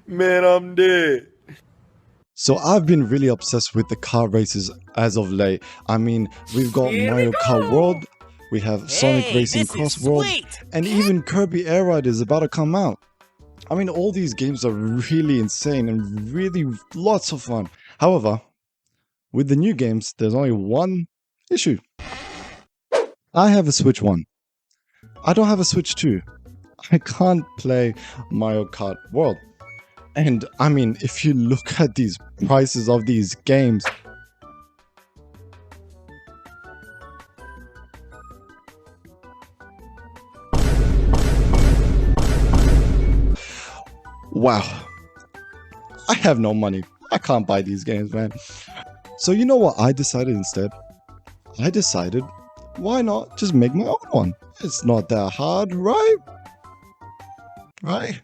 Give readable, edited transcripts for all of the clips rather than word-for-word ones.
Man, I'm dead. So I've been really obsessed with the car races as of late. I mean, we've got Here Mario we Kart go! World, we have Sonic Hey, Racing this is Cross Worlds, sweet! and even Kirby Air Ride is about to come out. I mean, all these games are really insane and really lots of fun. However, with the new games, there's only one issue. I have a Switch 1. I don't have a Switch 2. I can't play Mario Kart World. And I mean, if you look at these prices of these games, wow, I have no money. I can't buy these games, man. So you know what I decided instead? I decided, why not just make my own one? It's not that hard, right? Right?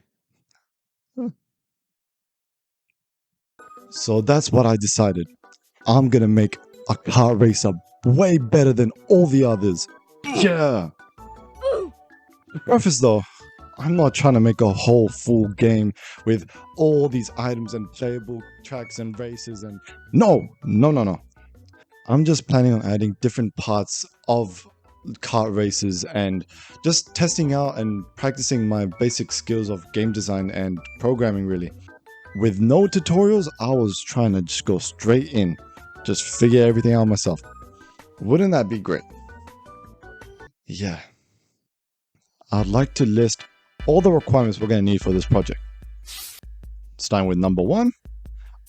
So that's what I decided. I'm gonna make a car racer way better than all the others. Yeah! Preface though, I'm not trying to make a whole full game with all these items and playable tracks and races and no. I'm just planning on adding different parts of kart races and just testing out and practicing my basic skills of game design and programming really. With no tutorials, I was trying to just go straight in, just figure everything out myself. Wouldn't that be great? Yeah. I'd like to list all the requirements we're going to need for this project. Starting with number 1,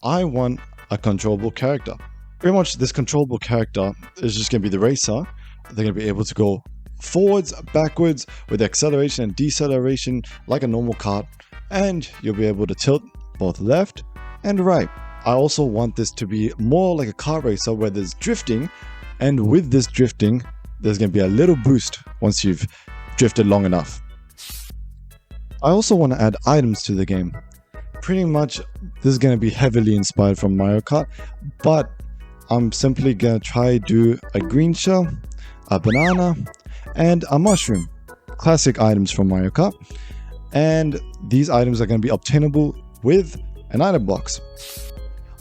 I want a controllable character. Pretty much this controllable character is just going to be the racer. They're going to be able to go forwards, backwards with acceleration and deceleration like a normal kart, and you'll be able to tilt both left and right. I also want this to be more like a kart racer where there's drifting, and with this drifting, there's going to be a little boost once you've drifted long enough. I also want to add items to the game. Pretty much this is going to be heavily inspired from Mario Kart, but I'm simply going to try do a green shell, a banana, and a mushroom. Classic items from Mario Kart. And these items are going to be obtainable with an item box.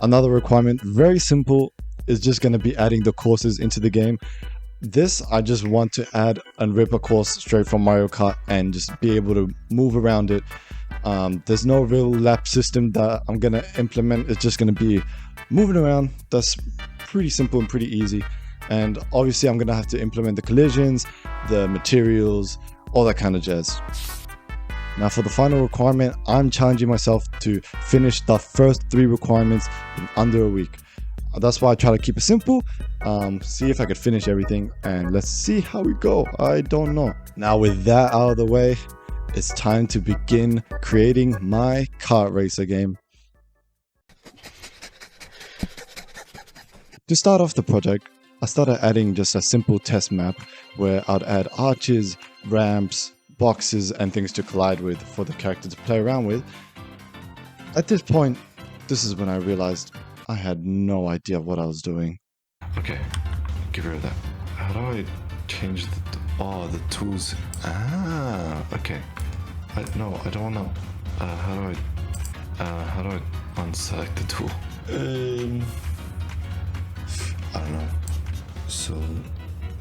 Another requirement, very simple, is just going to be adding the courses into the game. This, I just want to add and rip a course straight from Mario Kart and just be able to move around it. There's no real lap system that I'm going to implement. It's just going to be moving around. That's pretty simple and pretty easy. And obviously I'm going to have to implement the collisions, the materials, all that kind of jazz. Now for the final requirement, I'm challenging myself to finish the first 3 requirements in under a week. That's why I try to keep it simple, see if I could finish everything, and let's see how we go. I don't know. Now with that out of the way, it's time to begin creating my kart racer game. To start off the project, I started adding just a simple test map where I'd add arches, ramps, boxes and things to collide with for the character to play around with. At this point, this is when I realized I had no idea what I was doing. Okay, get rid of that. How do I change the tools? Ah, okay. No, I don't know. How do I unselect the tool? I don't know. So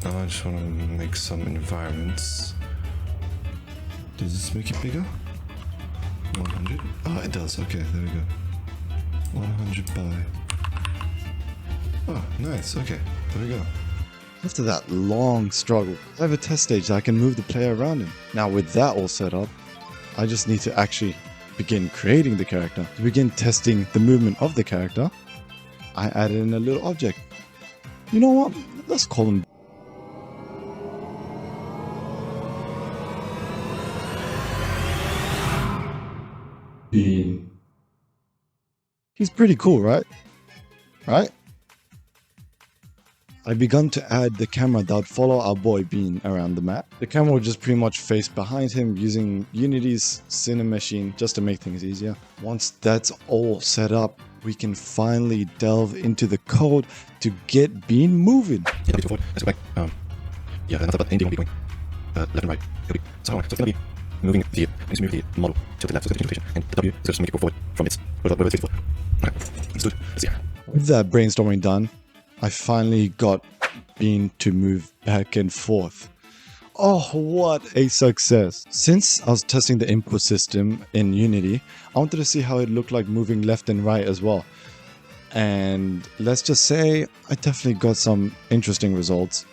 now I just want to make some environments. Does this make it bigger? 100? Oh, it does. Okay, there we go. 100 by... Oh, nice. Okay, there we go. After that long struggle, I have a test stage that I can move the player around in. Now with that all set up, I just need to actually begin creating the character. To begin testing the movement of the character, I added in a little object. You know what? Let's call him Bean. He's pretty cool, right? Right? I begun to add the camera that would follow our boy Bean around the map. The camera would just pretty much face behind him using Unity's Cine Machine just to make things easier. Once that's all set up, we can finally delve into the code to get Bean moving. Yeah, let's go back. Yeah, another but anything will be going left and right. So it's gonna be moving the model tilted left so it's patient, and the W is just to make it go forward from its whatever it's forward. Alright, let's do it. Let's see. With that brainstorming done, I finally got Bean to move back and forth. Oh, what a success! Since I was testing the input system in Unity, I wanted to see how it looked like moving left and right as well. And let's just say I definitely got some interesting results.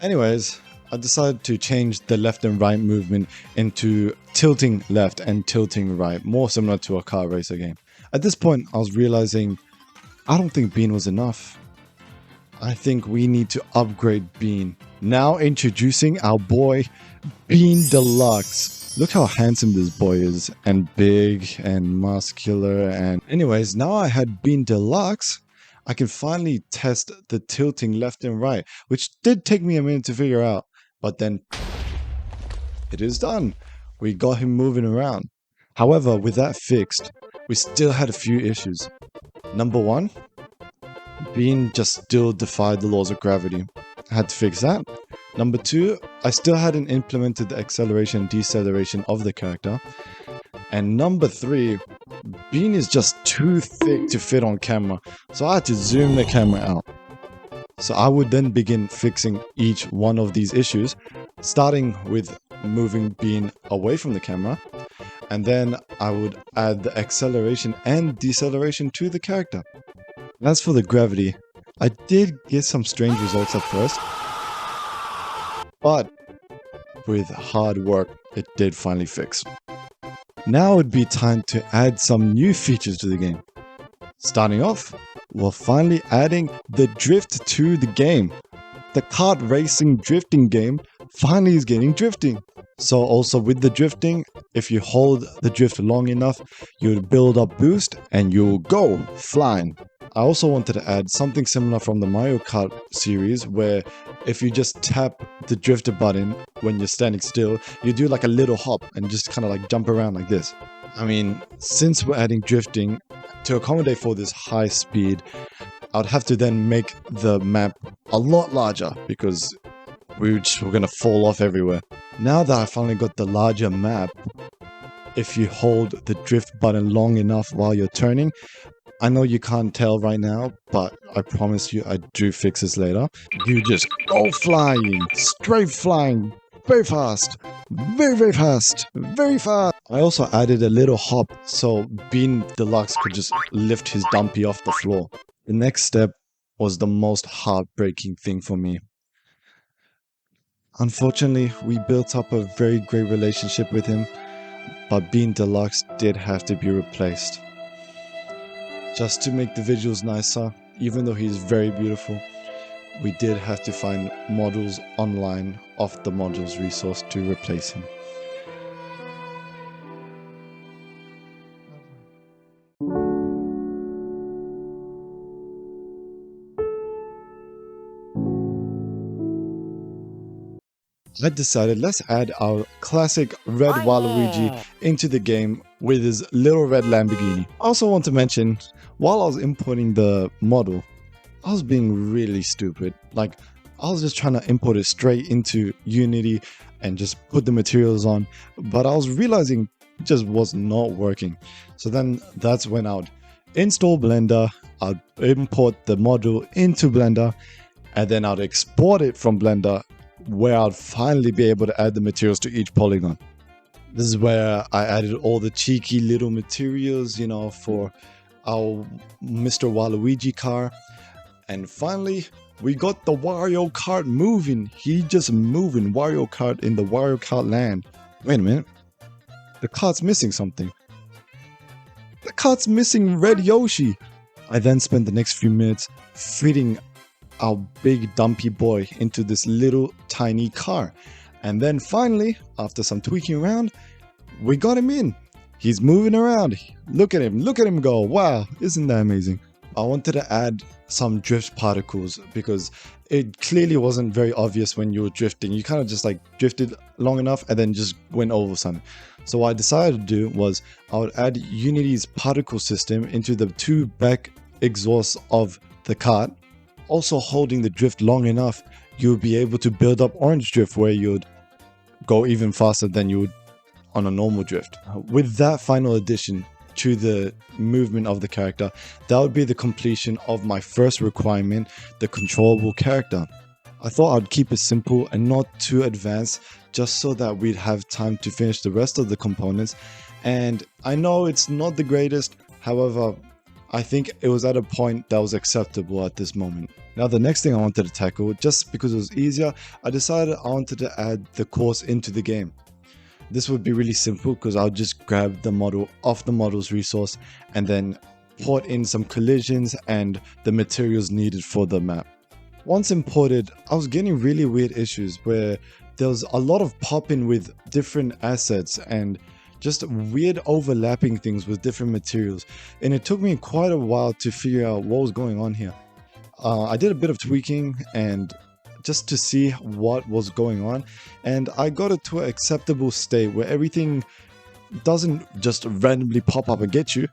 Anyways, I decided to change the left and right movement into tilting left and tilting right, more similar to a car racer game. At this point, I was realizing I don't think Bean was enough. I think we need to upgrade Bean. Now introducing our boy, Bean Deluxe. Look how handsome this boy is, and big and muscular. And anyways, now I had Bean Deluxe, I can finally test the tilting left and right, which did take me a minute to figure out, but then it is done. We got him moving around. However, with that fixed, we still had a few issues. Number one, Bean just still defied the laws of gravity. I had to fix that. Number two, I still hadn't implemented the acceleration and deceleration of the character. And number three, Bean is just too thick to fit on camera, so I had to zoom the camera out. So I would then begin fixing each one of these issues, starting with moving Bean away from the camera, and then I would add the acceleration and deceleration to the character. As for the gravity, I did get some strange results at first, but with hard work, it did finally fix. Now it would be time to add some new features to the game. Starting off, we're finally adding the drift to the game. The kart racing drifting game finally is getting drifting. So also with the drifting, if you hold the drift long enough, you'll build up boost and you'll go flying. I also wanted to add something similar from the Mario Kart series, where if you just tap the drifter button when you're standing still, you do like a little hop and just kind of like jump around like this. I mean, since we're adding drifting, to accommodate for this high speed, I would have to then make the map a lot larger because we're going to fall off everywhere. Now that I finally got the larger map, if you hold the drift button long enough while you're turning, I know you can't tell right now, but I promise you I do fix this later. You just go flying, straight flying, very fast, very fast, very fast. I also added a little hop so Bean Deluxe could just lift his dumpy off the floor. The next step was the most heartbreaking thing for me. Unfortunately, we built up a very great relationship with him, but Bean Deluxe did have to be replaced. Just to make the visuals nicer, even though he's very beautiful, we did have to find models online off the models resource to replace him. I decided let's add our classic red Waluigi into the game with his little red Lamborghini. I also want to mention, while I was importing the model, I was being really stupid. Like, I was just trying to import it straight into Unity and just put the materials on, but I was realizing it just was not working. So then that's when I'd install Blender, I'd import the model into Blender, and then I'd export it from Blender, where I'd finally be able to add the materials to each polygon. This is where I added all the cheeky little materials, you know, for our Mr. Waluigi car. And finally, we got the Wario Kart moving. He just moving Wario Kart in the Wario Kart land. Wait a minute. The kart's missing something. The kart's missing Red Yoshi. I then spent the next few minutes fitting our big dumpy boy into this little tiny car. And then finally, after some tweaking around, we got him in. He's moving around. Look at him go. Wow, isn't that amazing? I wanted to add some drift particles because it clearly wasn't very obvious when you were drifting. You kind of just like drifted long enough and then just went over something. So what I decided to do was I would add Unity's particle system into the two back exhausts of the kart. Also holding the drift long enough, you'll be able to build up orange drift where you'd go even faster than you would on a normal drift. With that final addition to the movement of the character, that would be the completion of my first requirement, the controllable character. I thought I'd keep it simple and not too advanced, just so that we'd have time to finish the rest of the components. And I know it's not the greatest, however, I think it was at a point that was acceptable at this moment. Now the next thing I wanted to tackle, just because it was easier, I decided I wanted to add the course into the game. This would be really simple because I'll just grab the model off the model's resource and then port in some collisions and the materials needed for the map. Once imported, I was getting really weird issues where there was a lot of popping with different assets and just weird overlapping things with different materials, and it took me quite a while to figure out what was going on here. I did a bit of tweaking and just to see what was going on, and I got it to an acceptable state where everything doesn't just randomly pop up and get you,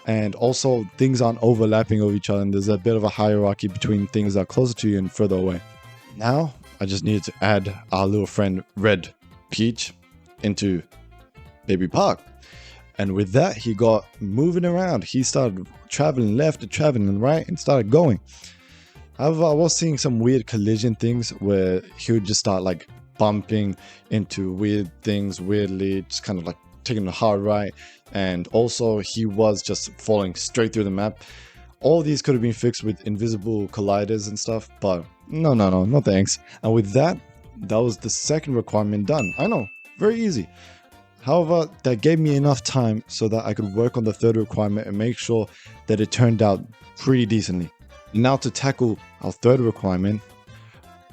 and also things aren't overlapping with each other, and there's a bit of a hierarchy between things that are closer to you and further away. Now I just needed to add our little friend Red Peach into Baby Park, and with that he got moving around. He started traveling left and traveling right and started going. However, I was seeing some weird collision things where he would just start like bumping into weird things weirdly, just kind of like taking a hard right, and also he was just falling straight through the map. All these could have been fixed with invisible colliders and stuff, but no thanks. And with that, that was the second requirement done. I know, very easy. However, that gave me enough time so that I could work on the third requirement and make sure that it turned out pretty decently. Now to tackle our third requirement,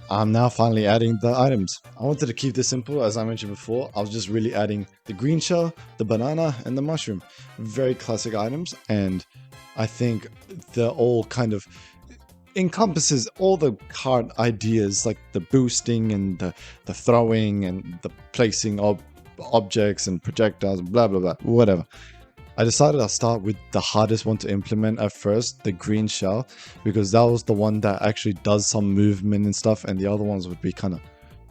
I'm now finally adding the items. I wanted to keep this simple, as I mentioned before. I was just really adding the green shell, the banana, and the mushroom. Very classic items, and I think they're all kind of encompasses all the card ideas, like the boosting and the throwing and the placing of objects and projectiles, blah blah blah, whatever. I decided I'll start with the hardest one to implement at first, the green shell, because that was the one that actually does some movement and stuff, and the other ones would be kind of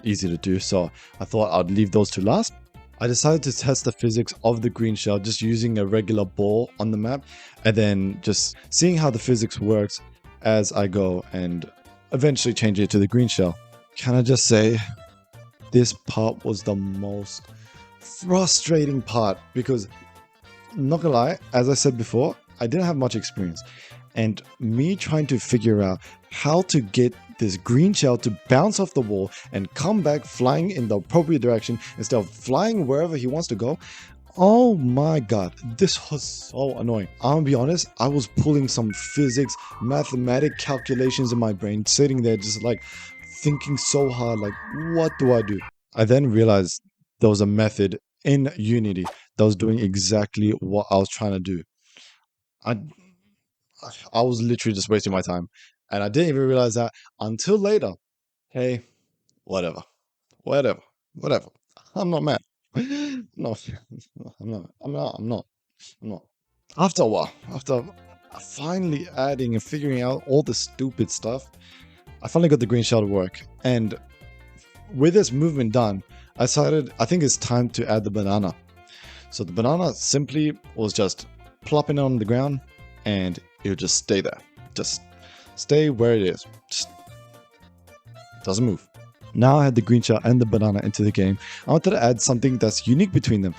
easy to do, so I thought I'd leave those to last. I decided to test the physics of the green shell just using a regular ball on the map, and then just seeing how the physics works as I go, and eventually change it to the green shell. Can I just say, this part was the most frustrating part, because not gonna lie, as I said before, I didn't have much experience, and me trying to figure out how to get this green shell to bounce off the wall and come back flying in the appropriate direction instead of flying wherever he wants to go. Oh my god, this was so annoying. I'll be honest, I was pulling some physics, mathematic calculations in my brain, sitting there just like thinking so hard, like what do I do? I then realized there was a method in Unity that was doing exactly what I was trying to do. I was literally just wasting my time, and I didn't even realize that until later. Hey, whatever. I'm not mad. No, I'm not. After a while, after finally adding and figuring out all the stupid stuff, I finally got the green shell to work, and with this movement done, I decided I think it's time to add the banana. So the banana simply was just plopping on the ground, and it would just stay there. Just stay where it is. Just doesn't move. Now I had the green shell and the banana into the game. I wanted to add something that's unique between them.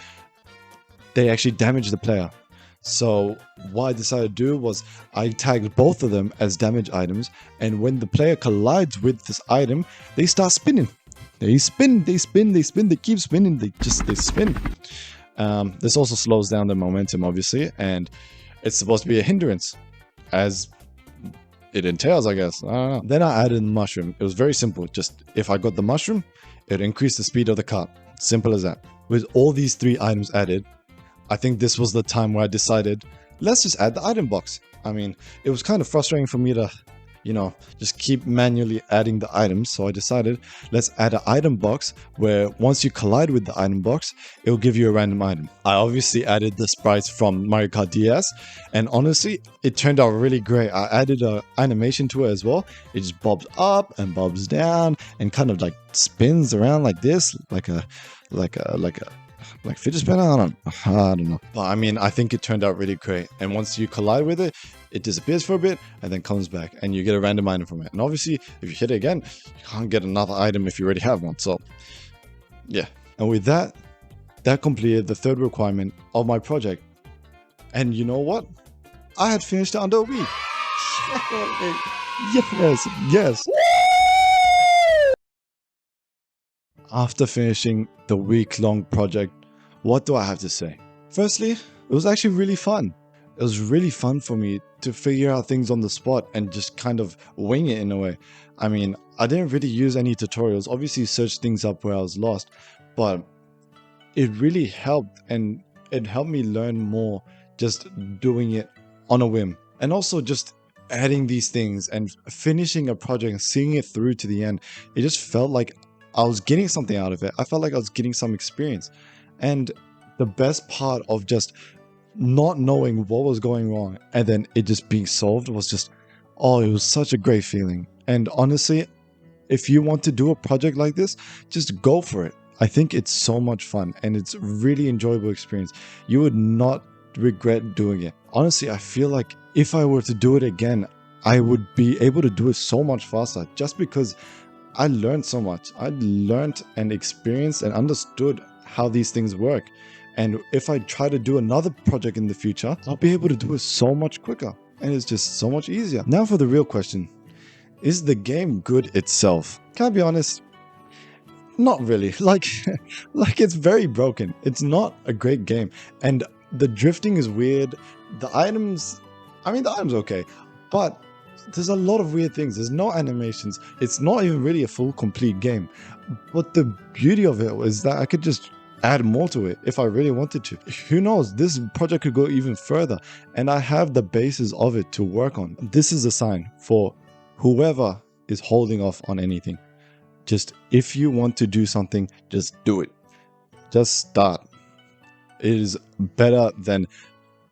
They actually damage the player. So what I decided to do was I tagged both of them as damage items, and when the player collides with this item, they start spinning. They spin, they keep spinning, they spin. This also slows down the momentum, obviously, and it's supposed to be a hindrance, as it entails, I guess. I don't know. Then I added the mushroom. It was very simple. Just if I got the mushroom, it increased the speed of the cart. Simple as that. With all these three items added, I think this was the time where I decided, let's just add the item box. I mean, it was kind of frustrating for me to just keep manually adding the items. So I decided, let's add an item box where once you collide with the item box, it will give you a random item. I obviously added the sprites from Mario Kart DS, and honestly, it turned out really great. I added an animation to it as well. It just bobs up and bobs down and kind of like spins around like this, like fidget spinner. I don't know. But I mean, I think it turned out really great. And once you collide with it, it disappears for a bit and then comes back, and you get a random item from it. And obviously, if you hit it again, you can't get another item if you already have one. So yeah. And with that completed the third requirement of my project. And you know what? I had finished it under a week. Yes. After finishing the week-long project, what do I have to say? Firstly, it was actually really fun. It was really fun for me to figure out things on the spot and just kind of wing it in a way. I mean, I didn't really use any tutorials, obviously search things up where I was lost, but it really helped, and it helped me learn more just doing it on a whim. And also just adding these things and finishing a project and seeing it through to the end, it just felt like I was getting something out of it. I felt like I was getting some experience. And the best part of just not knowing what was going wrong and then it just being solved was just, it was such a great feeling. And honestly, if you want to do a project like this, just go for it. I think it's so much fun and it's really enjoyable experience. You would not regret doing it. Honestly, I feel like if I were to do it again, I would be able to do it so much faster just because I learned so much. I learned and experienced and understood how these things work. And if I try to do another project in the future, I'll be able to do it so much quicker. And it's just so much easier. Now for the real question. Is the game good itself? Can I be honest? Not really. Like it's very broken. It's not a great game. And the drifting is weird. The items are okay. But there's a lot of weird things. There's no animations. It's not even really a full complete game. But the beauty of it was that I could just add more to it if I really wanted to. Who knows? This project could go even further. And I have the basis of it to work on. This is a sign for whoever is holding off on anything. Just if you want to do something, just do it. Just start. It is better than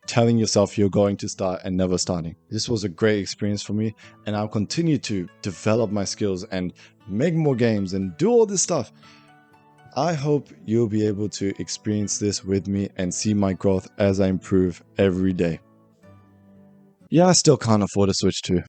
telling yourself you're going to start and never starting. This was a great experience for me, and I'll continue to develop my skills and make more games and do all this stuff. I hope you'll be able to experience this with me and see my growth as I improve every day. Yeah, I still can't afford a Switch 2.